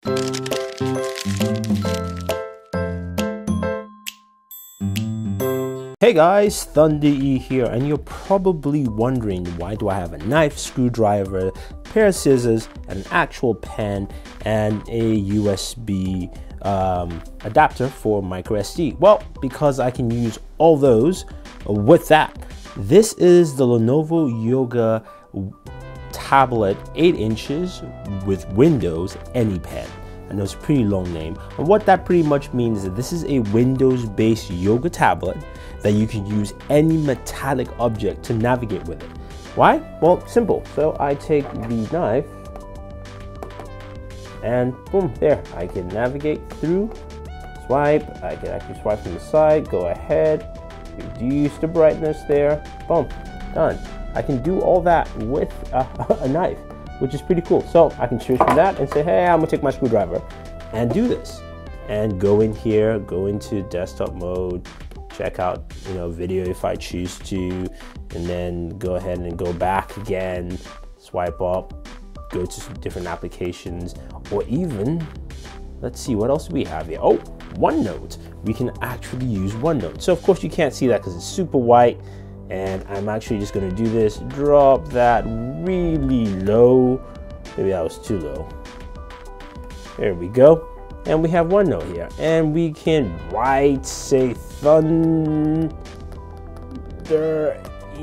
Hey guys, Thunder E here, and you're probably wondering, why do I have a knife, screwdriver, pair of scissors, an actual pen, and a USB adapter for micro SD? Well, because I can use all those with that. This is the Lenovo Yoga tablet, 8 inches with Windows Anypen. I know it's a pretty long name, and what that pretty much means is that this is a Windows-based yoga tablet that you can use any metallic object to navigate with it. Why? Well, simple. So I take the knife and boom, there. I can navigate through, swipe. I can actually swipe from the side, go ahead, reduce the brightness there, boom, done. I can do all that with a knife, which is pretty cool. So I can switch from that and say, hey, I'm gonna take my screwdriver and do this. And go in here, go into desktop mode, check out, video if I choose to, and then go ahead and go back again, swipe up, go to some different applications, or even, let's see, what else do we have here? Oh, OneNote. We can actually use OneNote. So of course you can't see that because it's super white, and I'm actually just gonna do this, drop that really low. Maybe that was too low. There we go. And we have OneNote here, and we can write, say, Thunder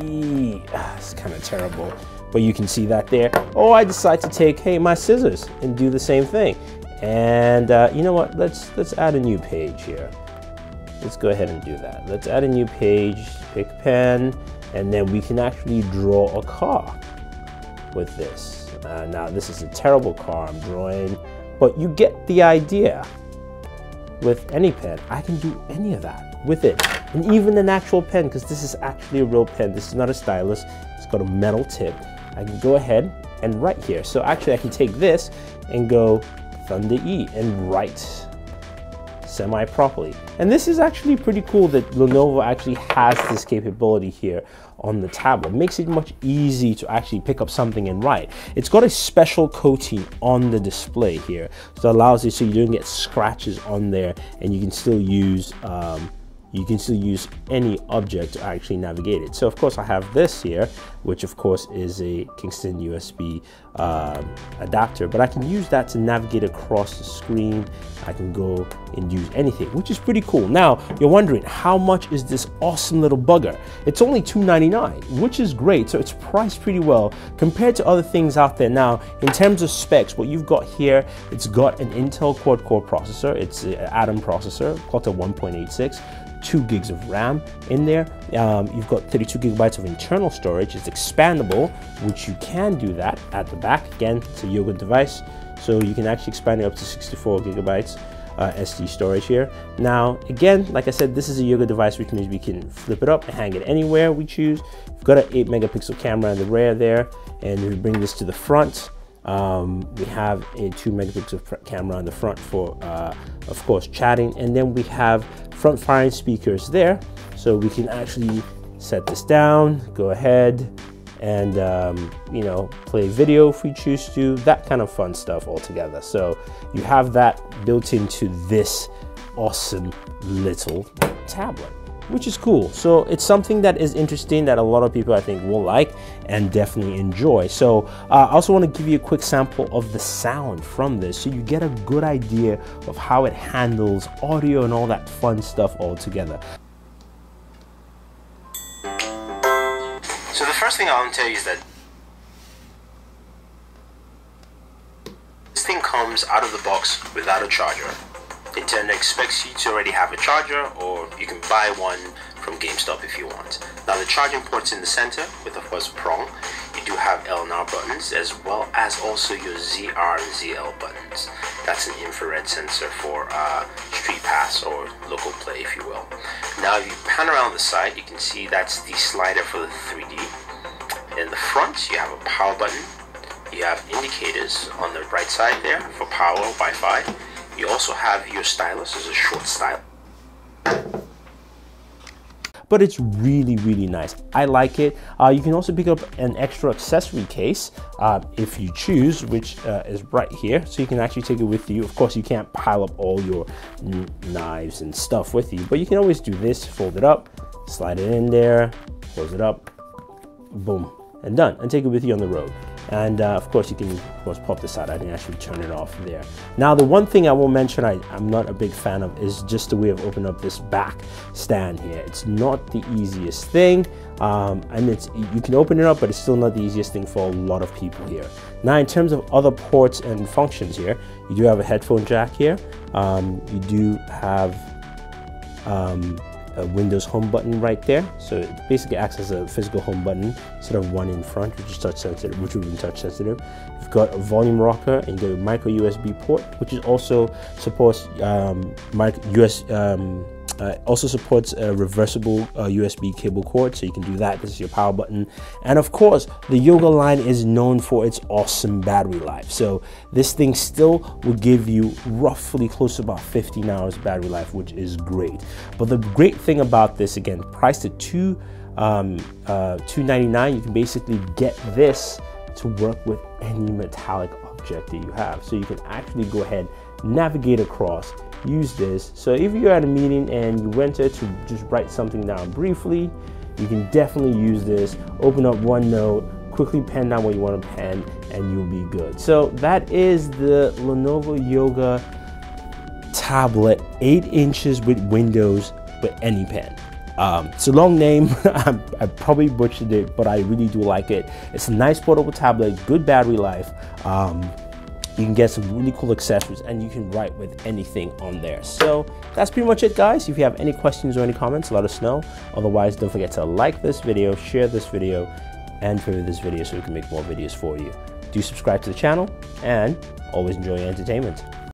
E. It's kind of terrible, but you can see that there. Oh, I decide to take, hey, my scissors and do the same thing. And you know what? Let's add a new page here. Let's go ahead and do that. Let's add a new page, pick pen, and then we can actually draw a car with this. Now, this is a terrible car I'm drawing, but you get the idea. With Anypen, I can do any of that with it. And even an actual pen, because this is actually a real pen. This is not a stylus. It's got a metal tip. I can go ahead and write here. So actually I can take this and go Thunder E and write semi-properly. And this is actually pretty cool that Lenovo actually has this capability here on the tablet. It makes it much easier to actually pick up something and write. It's got a special coating on the display here, so it allows you so you don't get scratches on there, and you can still use any object to actually navigate it. So of course I have this here, which of course is a Kingston USB adapter, but I can use that to navigate across the screen. I can go and use anything, which is pretty cool. Now you're wondering, how much is this awesome little bugger? It's only $2.99, which is great. So it's priced pretty well compared to other things out there. Now in terms of specs, what you've got here, it's got an Intel quad-core processor. It's an Atom processor, clocked at 1.86. 2 gigs of RAM in there. You've got 32 gigabytes of internal storage. It's expandable, which you can do that at the back. Again, it's a yoga device, so you can actually expand it up to 64 gigabytes SD storage here. Now, again, like I said, this is a yoga device, which means we can flip it up and hang it anywhere we choose. We've got an 8 megapixel camera in the rear there, and if we bring this to the front, we have a 2 megapixel camera on the front for of course chatting, and then we have front firing speakers there, so we can actually set this down, go ahead and play video if we choose to, that kind of fun stuff altogether. So you have that built into this awesome little tablet, which is cool. So it's something that is interesting that a lot of people I think will like and definitely enjoy. So I also want to give you a quick sample of the sound from this, so you get a good idea of how it handles audio and all that fun stuff all together. So the first thing I want to tell you is that this thing comes out of the box without a charger. Nintendo expects you to already have a charger, or you can buy one from GameStop if you want. Now the charging port's in the center with of course a prong. You do have L and R buttons, as well as also your ZR and ZL buttons. That's an infrared sensor for Street Pass or local play, if you will. Now if you pan around the side, you can see that's the slider for the 3D. In the front, you have a power button. You have indicators on the right side there for power, Wi-Fi. You also have your stylus as a short stylus. but it's really, really nice. I like it. You can also pick up an extra accessory case if you choose, which is right here. So you can actually take it with you. Of course, you can't pile up all your knives and stuff with you, but you can always do this, fold it up, slide it in there, close it up, boom, and done, and take it with you on the road. And of course, you can pop this out. I didn't actually turn it off there. Now, the one thing I will mention I'm not a big fan of is just the way of opening up this back stand here. It's not the easiest thing. And you can open it up, but it's still not the easiest thing for a lot of people here. Now, in terms of other ports and functions here, you do have a headphone jack here. You do have a Windows home button right there, so it basically acts as a physical home button instead of one in front, which is touch sensitive, which would be touch sensitive. You've got a volume rocker and you got a micro USB port, which is also supports also supports a reversible USB cable cord, so you can do that. This is your power button. And of course, the Yoga line is known for its awesome battery life. So this thing still will give you roughly close to about 15 hours battery life, which is great. But the great thing about this, again, priced at $299, you can basically get this to work with any metallic object that you have. So you can actually go ahead, navigate across, use this. So if you're at a meeting and you went there to just write something down briefly, you can definitely use this. Open up OneNote, quickly pen down what you want to pen, and you'll be good. So that is the Lenovo Yoga tablet, 8 inches with Windows with Anypen. It's a long name. I probably butchered it, but I really do like it. It's a nice portable tablet, good battery life. You can get some really cool accessories, and you can write with anything on there. So that's pretty much it, guys. If you have any questions or any comments, let us know. Otherwise, don't forget to like this video, share this video, and favorite this video so we can make more videos for you. Do subscribe to the channel, and always enjoy your entertainment.